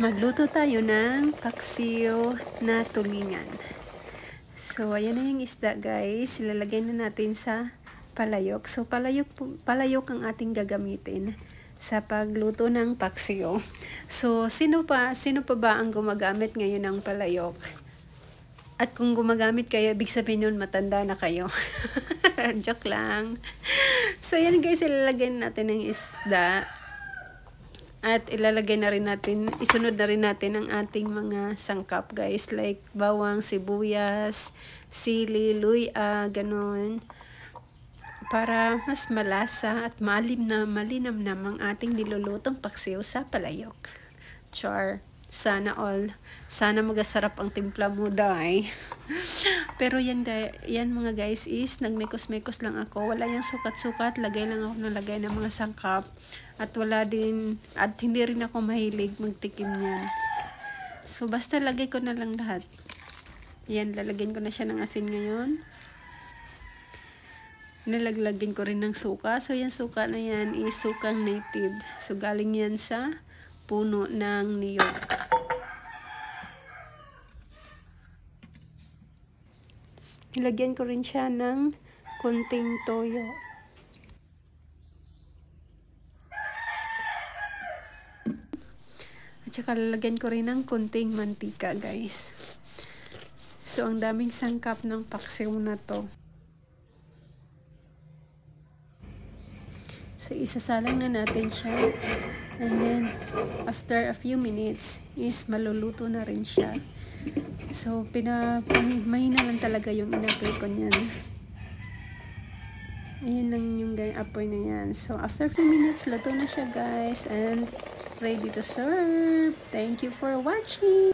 Magluto tayo ng paksiw na tulingan. So, ayan na yung isda guys. Ilalagay na natin sa palayok. So, palayok ang ating gagamitin sa pagluto ng paksiw. So, sino pa ba ang gumagamit ngayon ng palayok? At kung gumagamit kayo, ibig sabihin yun, matanda na kayo. Joke lang. So, ayan guys, ilalagay natin ng isda. At ilalagay na rin natin, isunod na rin natin ang ating mga sangkap guys. Like bawang, sibuyas, sili, luya, ganun. Para mas malasa at malinam ang ating nilulutong paksiw sa palayok. Char. Sana all. Sana magasarap ang timpla mo, day. Pero yan mga guys is nagmekos-mekos lang ako. Wala yung sukat-sukat. Lagay lang ako ng lagay ng mga sangkap. At hindi rin ako mahilig magtikim niyan. So basta lagay ko na lang lahat. Yan, lalagyan ko na siya ng asin ngayon. Nalaglagyan ko rin ng suka. So yan suka na yan is sukang native. So galing yan sa puno ng niyog. Nilagyan ko rin siya ng konting toyo. At saka lalagyan ko rin ng konting mantika guys. So ang daming sangkap ng paksiw na to. So isasalang na natin siya. And then after a few minutes is maluluto na rin siya. So mahina lang talaga yung inapay ko niyan. Ayan lang yung apoy na yan. So after a few minutes, luto na siya guys. And ready to serve. Thank you for watching.